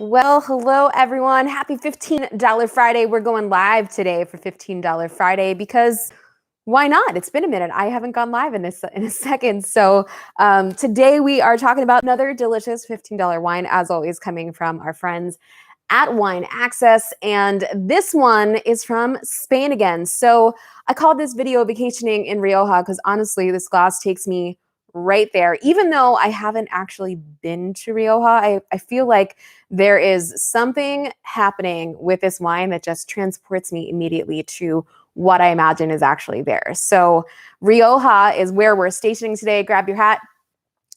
Well, hello everyone. Happy $15 Friday. We're going live today for $15 Friday because why not? It's been a minute. I haven't gone live in a second. So today we are talking about another delicious $15 wine, as always, coming from our friends at Wine Access. And this one is from Spain again. So I called this video Vacationing in Rioja because honestly, this glass takes me right there. Even though I haven't actually been to Rioja, I feel like there is something happening with this wine that just transports me immediately to what I imagine is actually there. So Rioja is where we're stationing today. Grab your hat.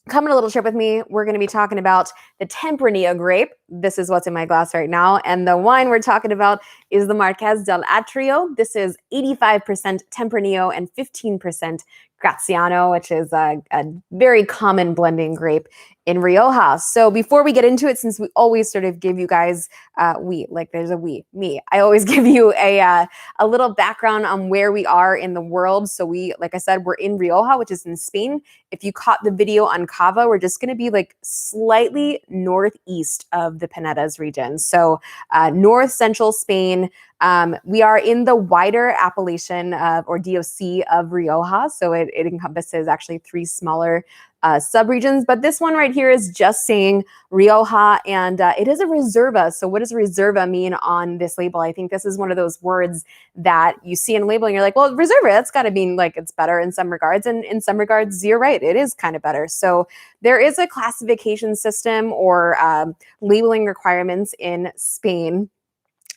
Come on a little trip with me. We're going to be talking about the Tempranillo grape. This is what's in my glass right now. And the wine we're talking about is the Marqués del Atrio. This is 85% Tempranillo and 15% Graziano, which is a very common blending grape in Rioja. So before we get into it, since we always sort of give you guys, there's a me, I always give you a little background on where we are in the world. So like I said, we're in Rioja, which is in Spain. If you caught the video on Cava, we're just going to be like slightly northeast of the Pinedas region. So north central Spain. We are in the wider appellation or DOC of Rioja. So it encompasses actually three smaller subregions, but this one right here is just saying Rioja, and it is a Reserva. So what does Reserva mean on this label? I think this is one of those words that you see in a label and you're like, well, Reserva, that's got to mean like it's better in some regards, and in some regards, you're right, it is kind of better. So there is a classification system or labeling requirements in Spain.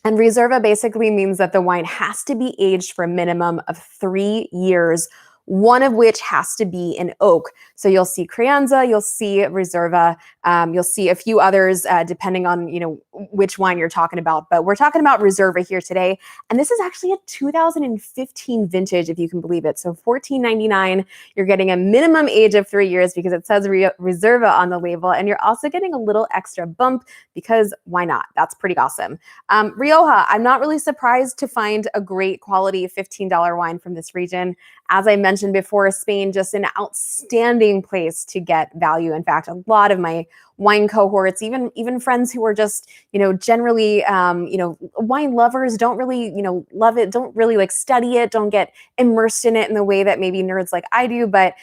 And Reserva basically means that the wine has to be aged for a minimum of 3 years, one of which has to be in oak. So you'll see Crianza, you'll see Reserva, you'll see a few others depending on which wine you're talking about. But we're talking about Reserva here today, and this is actually a 2015 vintage, if you can believe it. So $14.99. You're getting a minimum age of 3 years because it says Reserva on the label, and you're also getting a little extra bump because why not? That's pretty awesome. Rioja, I'm not really surprised to find a great quality $15 wine from this region. As I mentioned before, Spain, just an outstanding place to get value. In fact, a lot of my wine cohorts, even friends who are just, generally, wine lovers, don't really, love it, don't really like study it, don't get immersed in it in the way that maybe nerds like I do, but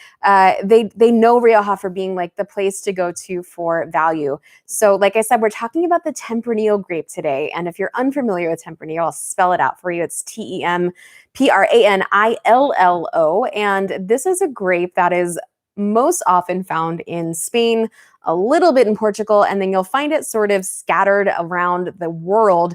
they know Rioja for being like the place to go to for value. So like I said, we're talking about the Tempranillo grape today. And if you're unfamiliar with Tempranillo, I'll spell it out for you. It's Tempranillo. And this is a grape that is most often found in Spain, a little bit in Portugal, and then you'll find it sort of scattered around the world.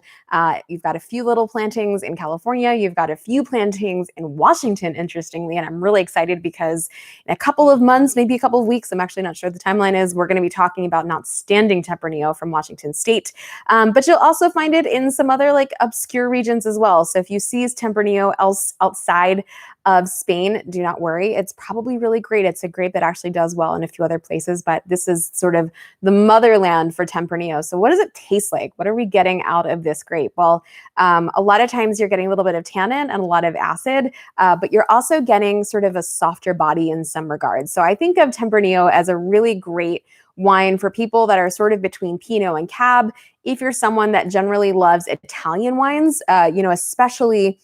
You've got a few little plantings in California. You've got a few plantings in Washington, interestingly, and I'm really excited because in a couple of months, maybe a couple of weeks, I'm actually not sure what the timeline is, we're going to be talking about an outstanding Tempranillo from Washington State. But you'll also find it in some other like obscure regions as well. So if you see Tempranillo outside of Spain, do not worry. It's probably really great. It's a grape that actually does well in a few other places, but this is sort of the motherland for Tempranillo. So what does it taste like? What are we getting out of this grape? Well, a lot of times you're getting a little bit of tannin and a lot of acid, but you're also getting sort of a softer body in some regards. So I think of Tempranillo as a really great wine for people that are sort of between Pinot and Cab. If you're someone that generally loves Italian wines, especially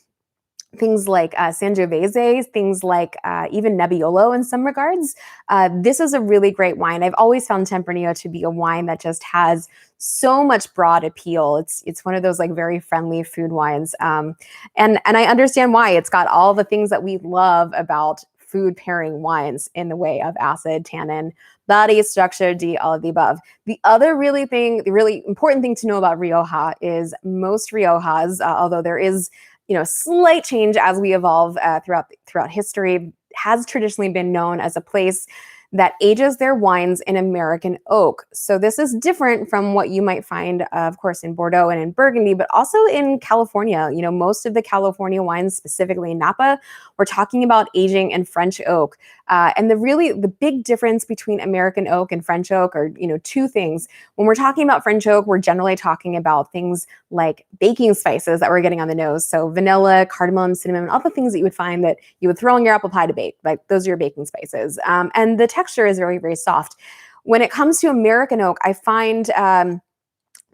things like Sangiovese, things like even Nebbiolo in some regards. This is a really great wine. I've always found Tempranillo to be a wine that just has so much broad appeal. It's one of those like very friendly food wines. And I understand why. It's got all the things that we love about food pairing wines in the way of acid, tannin, body, structure, all of the above. The other the really important thing to know about Rioja is most Riojas, although there is slight change as we evolve throughout history, has traditionally been known as a place that ages their wines in American oak. So this is different from what you might find, of course, in Bordeaux and in Burgundy, but also in California. Most of the California wines, specifically in Napa, we're talking about aging in French oak. And the big difference between American oak and French oak are, two things. When we're talking about French oak, we're generally talking about things like baking spices that we're getting on the nose. So vanilla, cardamom, cinnamon, all the things that you would find that you would throw in your apple pie to bake. Like those are your baking spices. And the texture is very, very soft. When it comes to American oak, I find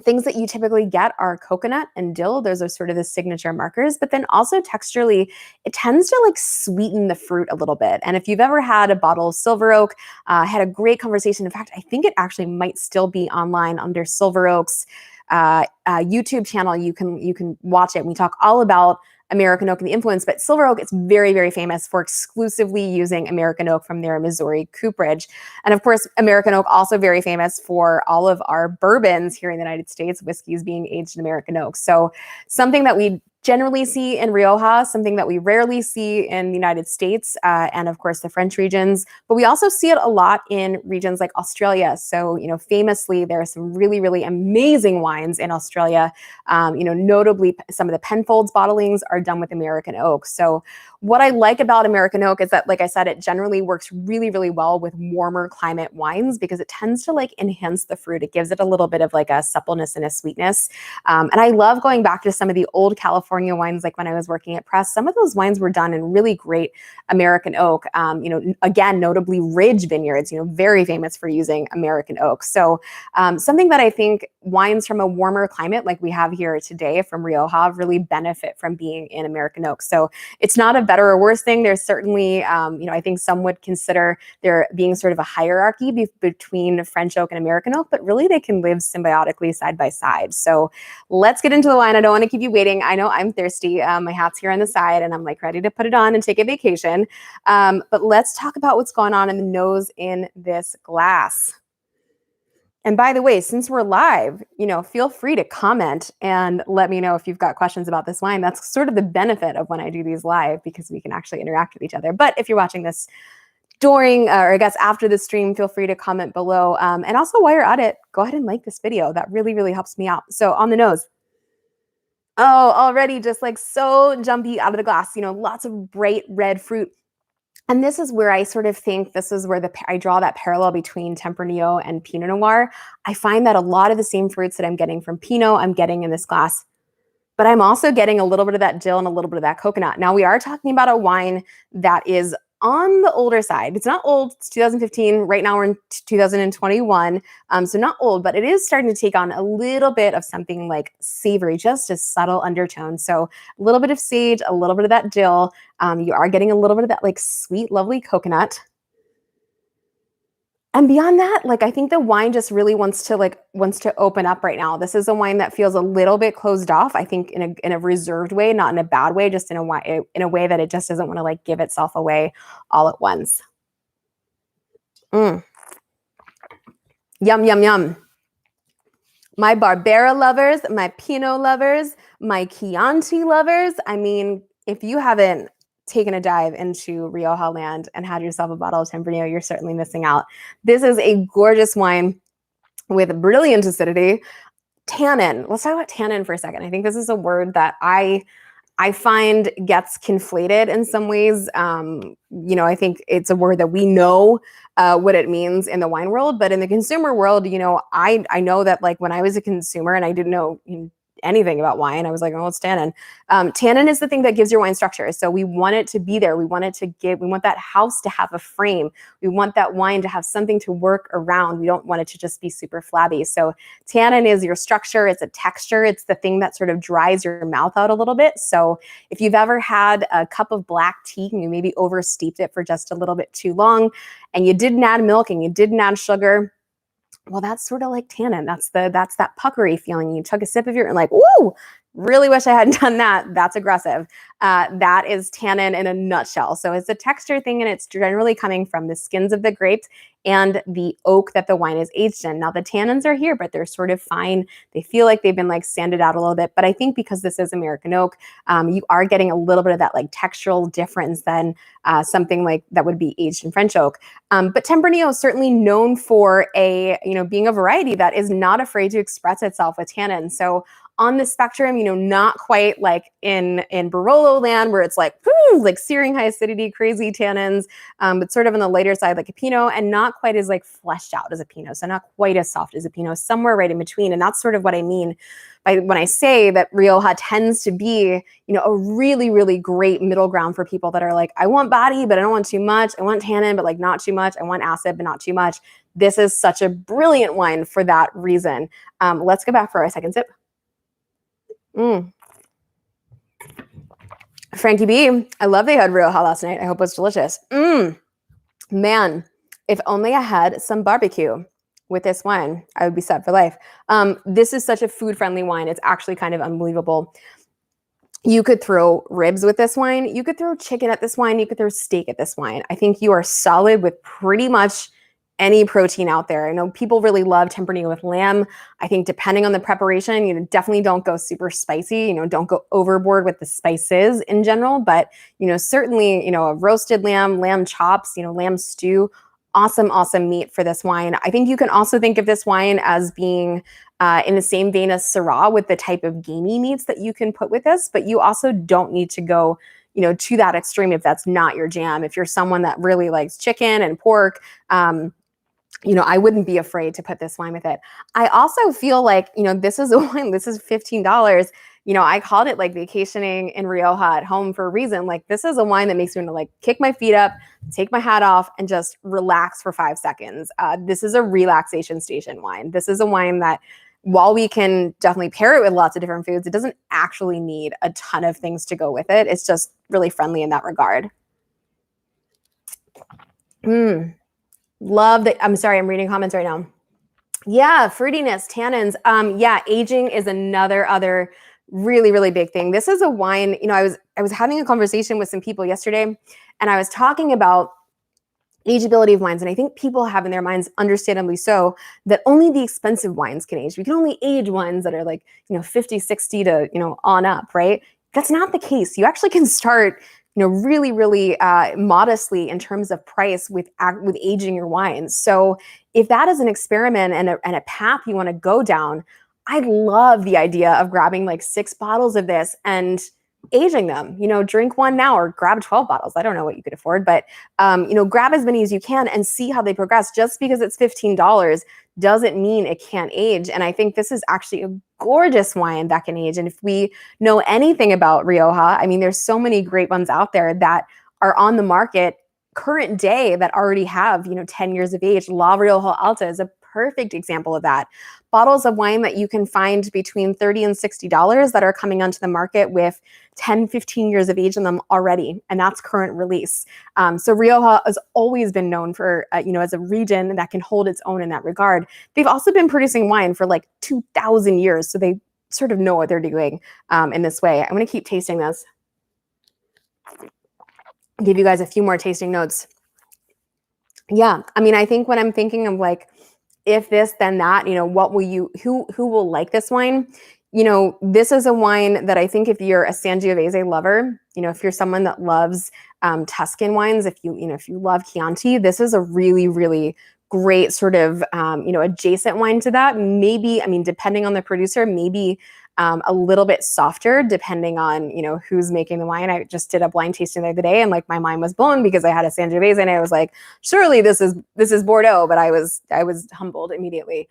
Things that you typically get are coconut and dill. Those are sort of the signature markers, but then also texturally, it tends to like sweeten the fruit a little bit. And if you've ever had a bottle of Silver Oak, had a great conversation. In fact, I think it actually might still be online under Silver Oak's YouTube channel. You can watch it. We talk all about American oak and the influence, but Silver Oak is very, very famous for exclusively using American oak from their Missouri cooperage. And of course, American oak also very famous for all of our bourbons here in the United States, whiskeys being aged in American oak. So something that we generally see in Rioja, something that we rarely see in the United States, and of course the French regions, but we also see it a lot in regions like Australia. So, famously, there are some really, really amazing wines in Australia. Notably, some of the Penfolds bottlings are done with American oak. So what I like about American oak is that, like I said, it generally works really, really well with warmer climate wines because it tends to like enhance the fruit. It gives it a little bit of like a suppleness and a sweetness. And I love going back to some of the old California wines, like when I was working at Press. Some of those wines were done in really great American oak. Again, notably Ridge Vineyards, very famous for using American oak. So something that I think wines from a warmer climate like we have here today from Rioja really benefit from being in American oak. So it's not a better or worse thing. There's certainly, I think some would consider there being sort of a hierarchy between French oak and American oak, but really they can live symbiotically side by side. So let's get into the wine. I don't want to keep you waiting. I know I'm thirsty. My hat's here on the side and I'm like ready to put it on and take a vacation. But let's talk about what's going on in the nose in this glass. And by the way, since we're live, feel free to comment and let me know if you've got questions about this wine. That's sort of the benefit of when I do these live because we can actually interact with each other. But if you're watching this during, or I guess after the stream, feel free to comment below. And also while you're at it, go ahead and like this video. That really, really helps me out. So on the nose. Oh, already just like so jumpy out of the glass, lots of bright red fruit. And this is where I sort of think this is where I draw that parallel between Tempranillo and Pinot Noir. I find that a lot of the same fruits that I'm getting from Pinot, I'm getting in this glass, but I'm also getting a little bit of that dill and a little bit of that coconut. Now we are talking about a wine that is on the older side. It's not old, it's 2015. Right now we're in 2021. So not old, but it is starting to take on a little bit of something like savory, just a subtle undertone. So a little bit of sage, a little bit of that dill. You are getting a little bit of that like sweet, lovely coconut. And beyond that, like I think the wine just really wants to open up right now. This is a wine that feels a little bit closed off. I think in a reserved way, not in a bad way, just in a way that it just doesn't want to like give itself away all at once. Yum, yum, yum. My Barbera lovers, my Pinot lovers, my Chianti lovers. I mean, if you haven't taken a dive into Rioja land and had yourself a bottle of Tempranillo, you're certainly missing out. This is a gorgeous wine with brilliant acidity. Tannin. Let's talk about tannin for a second. I think this is a word that I find gets conflated in some ways. I think it's a word that we know what it means in the wine world, but in the consumer world, I know that like when I was a consumer and I didn't know anything about wine, I was like, oh, it's tannin. Tannin is the thing that gives your wine structure. So we want it to be there. We want that house to have a frame. We want that wine to have something to work around. We don't want it to just be super flabby. So tannin is your structure. It's a texture. It's the thing that sort of dries your mouth out a little bit. So if you've ever had a cup of black tea and you maybe oversteeped it for just a little bit too long and you didn't add milk and you didn't add sugar, well, that's sort of like tannin. That's that puckery feeling. You took a sip of your and like, woo, really wish I hadn't done that. That's aggressive. That is tannin in a nutshell. So it's a texture thing and it's generally coming from the skins of the grapes and the oak that the wine is aged in. Now the tannins are here, but they're sort of fine. They feel like they've been like sanded out a little bit, but I think because this is American oak, you are getting a little bit of that like textural difference than something like that would be aged in French oak. But Tempranillo is certainly known for being a variety that is not afraid to express itself with tannin. So on the spectrum, not quite like in Barolo land where it's like, whoo, like searing high acidity, crazy tannins, but sort of on the lighter side like a Pinot, and not quite as like fleshed out as a Pinot. So not quite as soft as a Pinot, somewhere right in between. And that's sort of what I mean by when I say that Rioja tends to be, a really, really great middle ground for people that are like, I want body, but I don't want too much. I want tannin, but like not too much. I want acid, but not too much. This is such a brilliant wine for that reason. Let's go back for our second sip. Frankie B, I love they had Rioja last night. I hope it's delicious. Man, if only I had some barbecue with this wine, I would be set for life. This is such a food-friendly wine. It's actually kind of unbelievable. You could throw ribs with this wine. You could throw chicken at this wine. You could throw steak at this wine. I think you are solid with pretty much any protein out there. I know people really love Tempranillo with lamb. I think depending on the preparation, definitely don't go super spicy. Don't go overboard with the spices in general. But, certainly, a roasted lamb chops, lamb stew, awesome meat for this wine. I think you can also think of this wine as being in the same vein as Syrah with the type of gamey meats that you can put with this, but you also don't need to go to that extreme if that's not your jam. If you're someone that really likes chicken and pork, I wouldn't be afraid to put this wine with it. I also feel like, this is a wine, this is $15. I called it like vacationing in Rioja at home for a reason. Like, this is a wine that makes me want to like kick my feet up, take my hat off, and just relax for 5 seconds. This is a relaxation station wine. This is a wine that, while we can definitely pair it with lots of different foods, it doesn't actually need a ton of things to go with it. It's just really friendly in that regard. Love that. I'm sorry, I'm reading comments right now. Yeah, fruitiness, tannins. Yeah, aging is other really, really big thing. This is a wine, I was having a conversation with some people yesterday, and I was talking about ageability of wines. And I think people have in their minds, understandably so, that only the expensive wines can age. We can only age wines that are like, 50, 60 to, on up, right? That's not the case. You actually can start, really, really modestly in terms of price with aging your wines. So if that is an experiment and a path you want to go down, I love the idea of grabbing like 6 bottles of this and aging them. Drink one now or grab 12 bottles. I don't know what you could afford, but grab as many as you can and see how they progress. Just because it's $15 doesn't mean it can't age. And I think this is actually a gorgeous wine that can age. And if we know anything about Rioja, there's so many great ones out there that are on the market current day that already have, 10 years of age. La Rioja Alta is a perfect example of that. Bottles of wine that you can find between $30 and $60 that are coming onto the market with 10, 15 years of age in them already. And that's current release. So Rioja has always been known for, as a region that can hold its own in that regard. They've also been producing wine for like 2,000 years. So they sort of know what they're doing in this way. I'm going to keep tasting this. Give you guys a few more tasting notes. Yeah. I think when I'm thinking of like, if this, then that, what will you, who will like this wine? This is a wine that I think if you're a Sangiovese lover, if you're someone that loves Tuscan wines, if you love Chianti, this is a really, really great sort of, adjacent wine to that. Maybe, depending on the producer, maybe a little bit softer depending on, who's making the wine. I just did a blind tasting the other day and like my mind was blown because I had a Sangiovese and I was like, surely this is Bordeaux, but I was humbled immediately.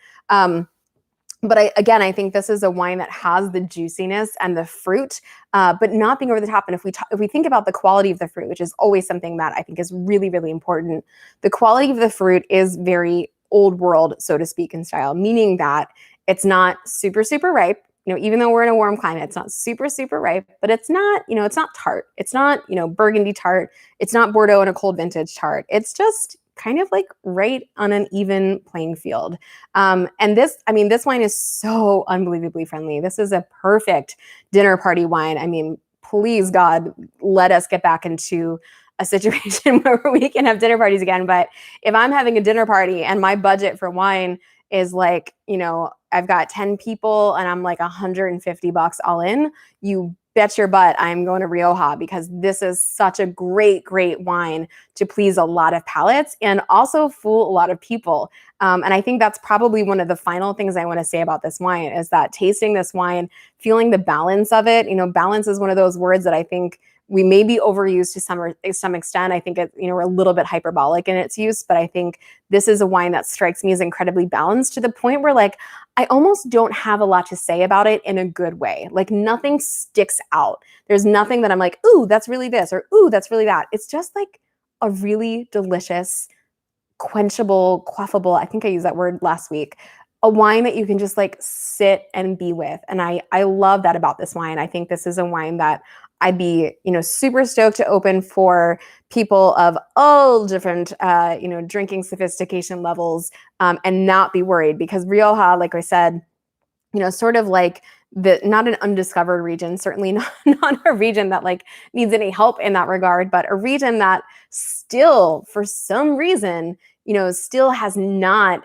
But I think this is a wine that has the juiciness and the fruit, but not being over the top. And if we think about the quality of the fruit, which is always something that I think is really, really important, the quality of the fruit is very old world, so to speak, in style, meaning that it's not super, super ripe. Even though we're in a warm climate, it's not super, super ripe, but it's not, it's not tart. It's not, Burgundy tart. It's not Bordeaux in a cold vintage tart. It's just kind of like right on an even playing field. And this wine is so unbelievably friendly. This is a perfect dinner party wine. Please God, let us get back into a situation where we can have dinner parties again. But if I'm having a dinner party and my budget for wine is like, I've got 10 people and I'm like $150 all in, you bet your butt I'm going to Rioja because this is such a great, great wine to please a lot of palates and also fool a lot of people. And I think that's probably one of the final things I want to say about this wine is that tasting this wine, feeling the balance of it, balance is one of those words that I think we may be overused to some extent. I think we're a little bit hyperbolic in its use, but I think this is a wine that strikes me as incredibly balanced to the point where like I almost don't have a lot to say about it in a good way. Like nothing sticks out. There's nothing that I'm like, ooh, that's really this, or ooh, that's really that. It's just like a really delicious, quenchable, quaffable, I think I used that word last week, a wine that you can just like sit and be with. And I love that about this wine. I think this is a wine that I'd be, super stoked to open for people of all different, drinking sophistication levels, and not be worried because Rioja, like I said, sort of like not an undiscovered region, certainly not a region that like needs any help in that regard, but a region that still, for some reason, still has not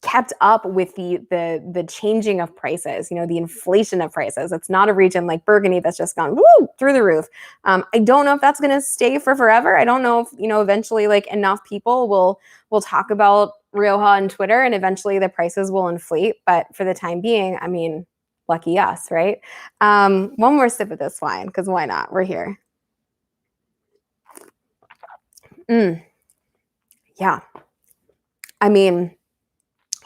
kept up with the changing of prices, the inflation of prices. It's not a region like Burgundy that's just gone woo through the roof. I don't know if that's going to stay for forever. I don't know if eventually like enough people will talk about Rioja on Twitter and eventually the prices will inflate. But for the time being, I mean, lucky us, right? One more sip of this wine because why not? We're here. Yeah. I mean,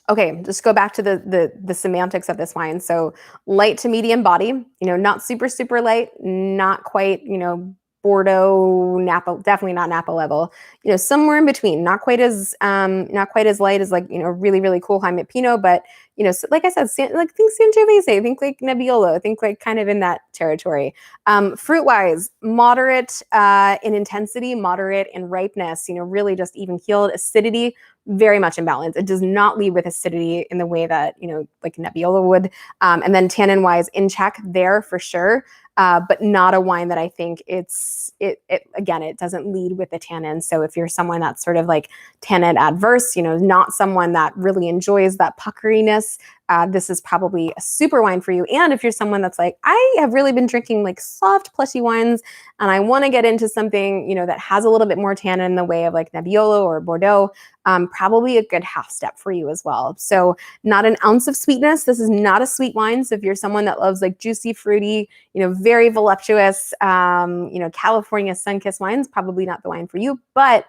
okay, just go back to the semantics of this wine. So light to medium body, not super, super light, not quite, Bordeaux, Napa, definitely not Napa level, somewhere in between, not quite as light as like, really, really cool climate Pinot, but, so like I said, think Sangiovese, think like Nebbiolo, think like kind of in that territory. Fruit-wise, moderate in intensity, moderate in ripeness, really just even keeled. Acidity, very much in balance. It does not lead with acidity in the way that, like Nebbiolo would. And then tannin-wise, in check there for sure. But not a wine that I think it doesn't lead with the tannin. So if you're someone that's sort of like tannin adverse, not someone that really enjoys that puckeriness, this is probably a super wine for you. And if you're someone that's like, I have really been drinking like soft, plushy wines, and I want to get into something, that has a little bit more tannin in the way of like Nebbiolo or Bordeaux, probably a good half step for you as well. So not an ounce of sweetness. This is not a sweet wine. So if you're someone that loves like juicy, fruity, very voluptuous, California sun-kissed wines, probably not the wine for you. But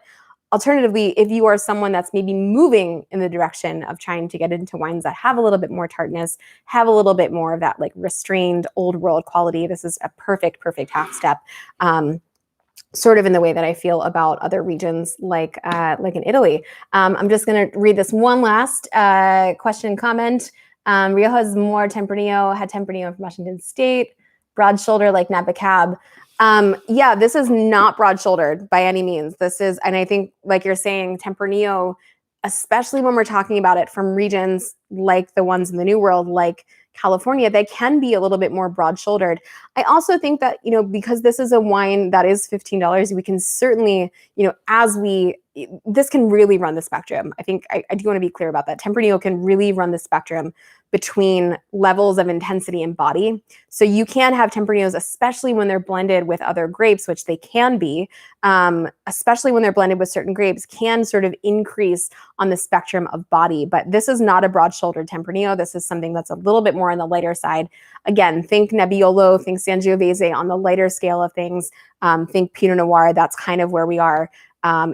alternatively, if you are someone that's maybe moving in the direction of trying to get into wines that have a little bit more tartness, have a little bit more of that like restrained old world quality, this is a perfect half step. Sort of in the way that I feel about other regions like in Italy. I'm just going to read this one last question comment. Rioja has more Tempranillo, had Tempranillo from Washington State, broad shoulder like Napa Cab. Yeah, this is not broad-shouldered by any means. This is, and I think like you're saying, Tempranillo, especially when we're talking about it from regions like the ones in the New World, like California, they can be a little bit more broad-shouldered. I also think that, because this is a wine that is $15, we can certainly, this can really run the spectrum. I think I do want to be clear about that. Tempranillo can really run the spectrum between levels of intensity and body. So you can have Tempranillos, especially when they're blended with other grapes, which they can be, especially when they're blended with certain grapes, can sort of increase on the spectrum of body. But this is not a broad-shouldered Tempranillo. This is something that's a little bit more on the lighter side. Again, think Nebbiolo, think Sangiovese on the lighter scale of things. Think Pinot Noir. That's kind of where we are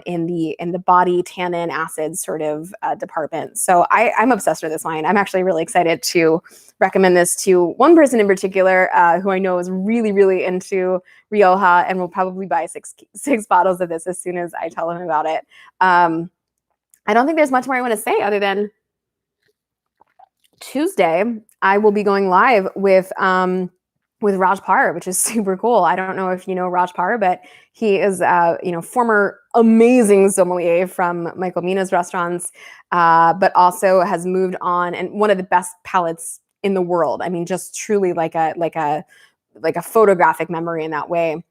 in the body tannin acid sort of department. So I'm obsessed with this wine. I'm actually really excited to recommend this to one person in particular who I know is really, really into Rioja and will probably buy six bottles of this as soon as I tell him about it. I don't think there's much more I want to say other than Tuesday, I will be going live with Raj Par, which is super cool. I don't know if you know Raj Par, but he is former amazing sommelier from Michael Mina's restaurants, but also has moved on and one of the best palates in the world. I mean, just truly like a photographic memory in that way.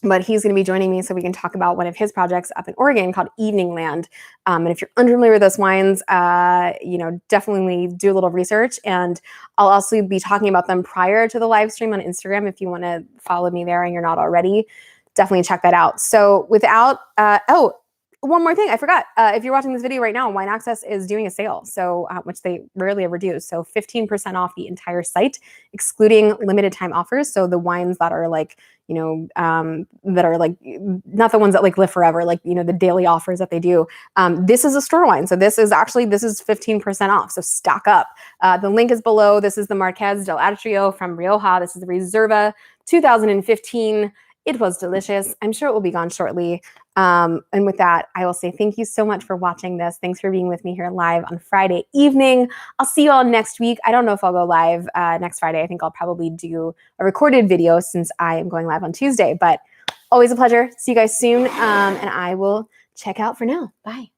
but he's going to be joining me so we can talk about one of his projects up in Oregon called Evening Land. And if you're unfamiliar with those wines, definitely do a little research. And I'll also be talking about them prior to the live stream on Instagram. If you want to follow me there and you're not already, definitely check that out. So without, one more thing, I forgot. If you're watching this video right now, Wine Access is doing a sale, so which they rarely ever do. So 15% off the entire site, excluding limited time offers. So the wines that are like, that are like not the ones that like live forever, like, the daily offers that they do. This is a store wine. So this is 15% off. So stock up. The link is below. This is the Marqués del Atrio from Rioja. This is the Reserva 2015. It was delicious. I'm sure it will be gone shortly. And with that, I will say thank you so much for watching this. Thanks for being with me here live on Friday evening. I'll see you all next week. I don't know if I'll go live next Friday. I think I'll probably do a recorded video since I am going live on Tuesday. But always a pleasure. See you guys soon. And I will check out for now. Bye.